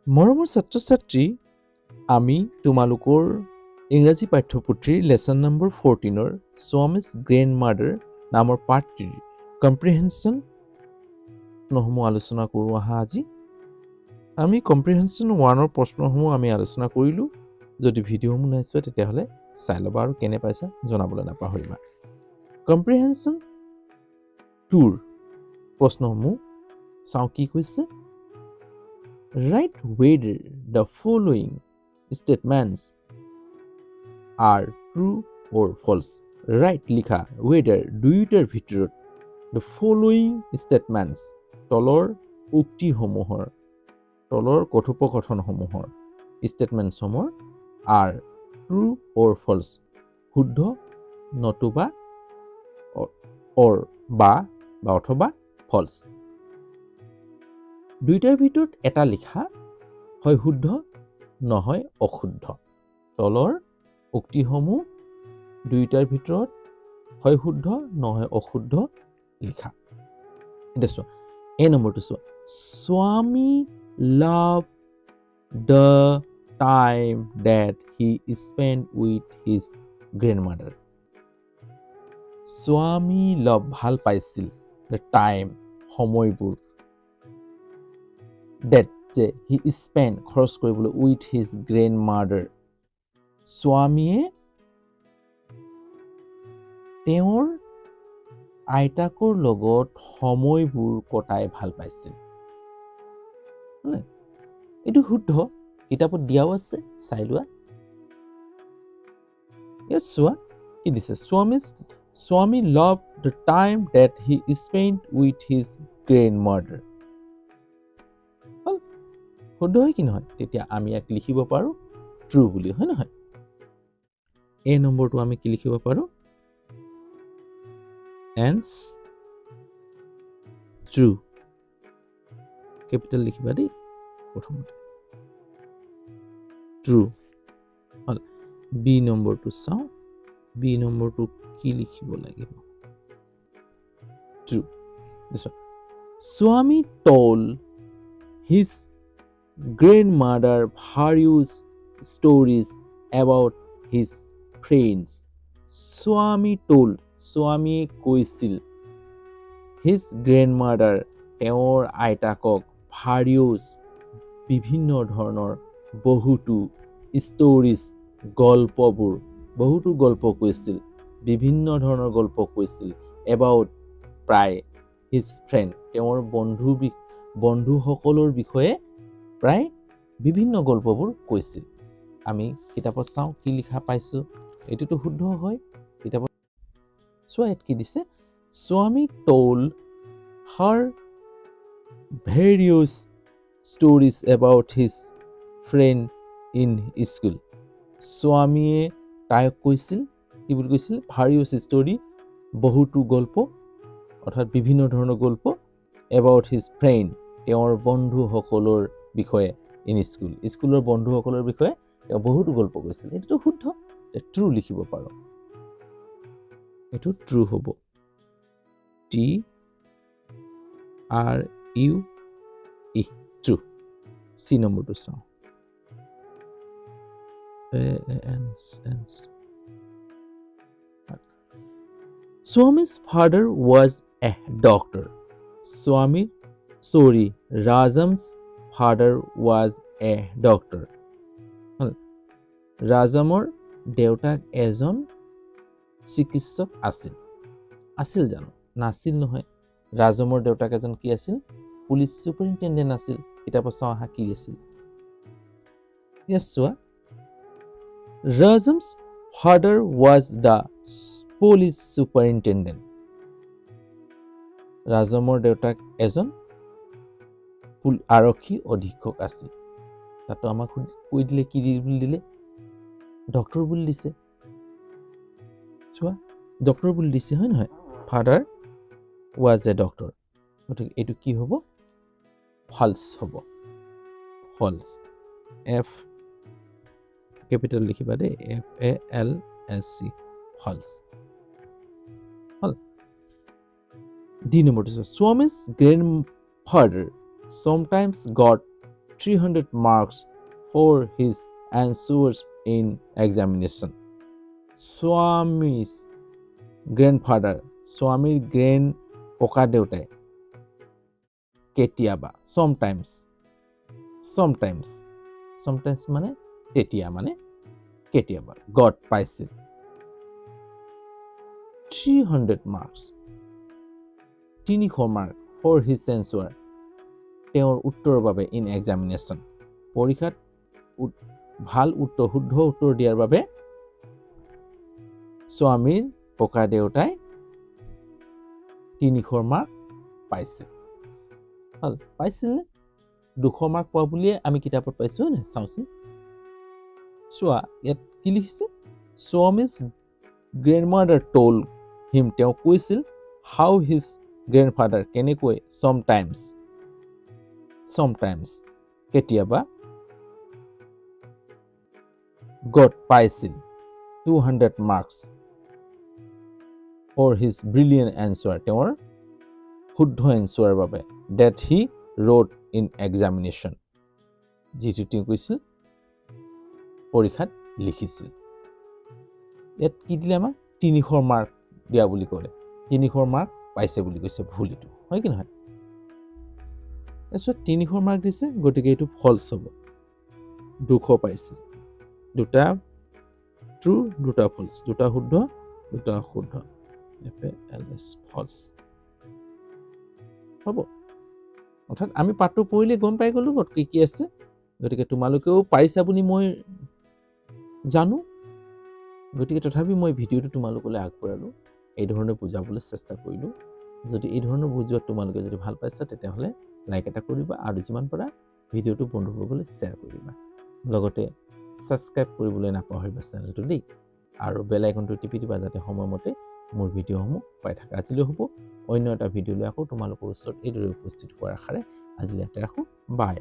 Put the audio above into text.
মৰমৰ ছাত্ৰ-ছাত্ৰী, আমি তোমালোকৰ ইংৰাজী পাঠ্যপুথিৰ লেসন নম্বৰ 14ৰ স্বামীজ গ্ৰেণ্ডমাদাৰ নামৰ পাঠটিৰ কম্প্ৰিহেনশ্যন প্ৰশ্নসমূহ আলোচনা কৰোঁ আহা আজি। আমি কম্প্ৰিহেনশ্যন 1ৰ প্ৰশ্নসমূহ আমি আলোচনা কৰিলোঁ। যদি ভিডিঅ'সমূহ নাই চোৱা তেতিয়াহ'লে চাই ল'বা আৰু কেনে পাইছা জনাবলৈ নাপাহৰিবা। কম্প্ৰিহেনশ্যন 2ৰ প্ৰশ্নসমূহ চাওঁ কি কৈছে। Write whether the following statements are true or false. Write লিখা whether দুয়োটাৰ ভিতৰত the following statements তলৰ উক্তিসমূহৰ তলৰ কথোপকথনসমূহৰ statementsসমূহৰ are true or false শুদ্ধ নতুবা or বা অথবা false দুইটাৰ ভিতৰত এটা লিখা হয় শুদ্ধ নহয় অশুদ্ধ তলৰ উক্তিসমূহ দুইটাৰ ভিতৰত হয় শুদ্ধ নহয় অশুদ্ধ লিখা এটা চোৱা এ নম্বৰটো চোৱা স্বামী লাভ the time that he spent with his grandmother স্বামী লাভ ভাল পাইছিল the time সময়বোৰ that he spent খৰচ কৰিবলৈ with his grandmother স্বামীয়ে তেওঁৰ আইতাকৰ লগত সময়বোৰ কটাই ভাল পাইছিল এইটো শুদ্ধ কিতাপত দিয়াও আছে চাই লোৱা ইয়াত চোৱা কি দিছে স্বামী loved the time that he spent with his grandmother শুদ্ধ হয় কি নহয় তেতিয়া আমি ইয়াক লিখিব পাৰো ট্ৰু বুলি হয় নহয় এই নম্বৰটো আমি কি লিখিব পাৰো এন্স ট্ৰু ক্যাপিটাল লিখিবা দেই প্ৰথমতে ট্ৰু হল বি নম্বৰটো চাও বি নম্বৰটো কি লিখিব লাগিব ট্ৰু স্বামী told his grandmother various stories about his friends স্বামী told স্বামীয়ে কৈছিল his grandmother তেওঁৰ আইতাকক various বিভিন্ন ধৰণৰ বহুতো stories গল্পবোৰ বহুতো গল্প কৈছিল বিভিন্ন ধৰণৰ গল্প কৈছিল about প্ৰায় his friend তেওঁৰ বন্ধুসকলৰ বিষয়ে প্ৰায় বিভিন্ন গল্পবোৰ কৈছিল আমি কিতাপত চাওঁ কি লিখা পাইছো এটোটো শুদ্ধ হয় কিতাপত চোৱা ইয়াত কি দিছে স্বামী told her various stories about his friend in school স্বামীয়ে তাইক কৈছিল কি বুলি কৈছিল various story বহুতো গল্প অৰ্থাৎ বিভিন্ন ধৰণৰ গল্প about his friend তেওঁৰ বন্ধুসকলৰ বিষয়ে in school স্কুলৰ বন্ধুসকলৰ বিষয়ে তেওঁ বহুতো গল্প কৈছিল এটো শুদ্ধ ট্ৰু লিখিব পাৰো এটো ট্ৰু হ'ব T R U E true সি নম্বৰটো চাওঁ Swami's father was a doctor. Rajam's father was a doctor. Rajamor দেউতাক এজন চিকিৎসক আছিল জানো নাছিল নহয় ৰাজমৰ দেউতাক এজন কি আছিল পুলিচ সুপাৰিনটেন্ডেন্ট আছিল কিতাপত চাওঁ আহা কি আছিল yes চোৱা Rajam's father was the police superintendent. ৰাজমৰ দেউতাক এজন আৰক্ষী অধীক্ষক আছিল তাতো আমাক কৈ দিলে কি দিলে ডক্টৰ বুলি দিছে চোৱা ডক্টৰ বুলি দিছে হয় নহয় ফাদাৰ was a doctor গতিকে এটো কি হ'ব false হ'ব false F capital লিখিবা দে F A L S C false hall D number 2 Swami's grandfather sometimes got 300 marks for his answers in examination. Swami's grandfather, Swami's grand ককা দেউতাই কেতিয়াবা sometimes মানে তেতিয়া মানে কেতিয়াবা got পাইছিল 300 marks 300 mark for his answer তেওঁৰ উত্তৰৰ বাবে in examination পৰীক্ষাত ভাল উত্তৰ শুদ্ধ উত্তৰ দিয়াৰ বাবে স্বামীৰ ককা দেউতাই 300 মাৰ্ক পাইছিল হল পাইছিল 200 মাৰ্ক পোৱা বুলিয়ে আমি কিতাপত পাইছো নে চাওঁচোন চোৱা ইয়াত কি লিখিছে Swami's grandmother told him তেওঁ কৈছিল how his grandfather কেনেকৈ sometimes কেতিয়াবা got পাইছিল 200 marks for his brilliant answer তেওঁৰ শুদ্ধ এনসাৰৰ বাবে that he wrote in examination যিটো তেওঁ কৈছিল পৰীক্ষাত লিখিছিল ইয়াত কি দিলে আমাৰ 300 মাৰ্ক দিয়া বুলি ক'লে 300 মাৰ্ক পাইছে বুলি কৈছে ভুল এইটো হয় কি নহয় এসো 300 মাৰ্ক দিছে গতিকে এইটো ফলস হ'ব 200 পাইছিল দুটা ট্ৰু দুটা ফলস দুটা শুদ্ধ FALS ফলস হ'ব অৰ্থাৎ আমি পাঠটো পঢ়িলে গম পাই গলো ক'ত কি আছে গতিকে তোমালোকেও পাৰিছা বুলি মই জানো গতিকে তথাপি মই ভিডিওটো তোমালোকলৈ আগবঢ়ালো এই ধৰণে বুজাবলৈ চেষ্টা কৰিলো যদি এই ধৰণৰ বুজোৱা তোমালোকে যদি ভাল পাইছা তেতিয়াহলে লাইক এটা কৰিবা আৰু যিমান পাৰা ভিডিওটো বন্ধুসকললৈ শ্বেয়াৰ কৰিবা লগতে সাবস্ক্ৰাইব কৰিবলৈ নাপাহৰিবা চেনেলটো দেই আৰু বেল আইকনটো টিপি দিবা যাতে সময়মতে মোৰ ভিডিওসমূহ পাই থাকা আজিলৈ হ'ব অন্য এটা ভিডিঅ লৈ আকৌ তোমালোকৰ ওচৰত এইদৰে উপস্থিত হোৱাৰ আশাৰে আজিলৈ এটা ৰাখো বাই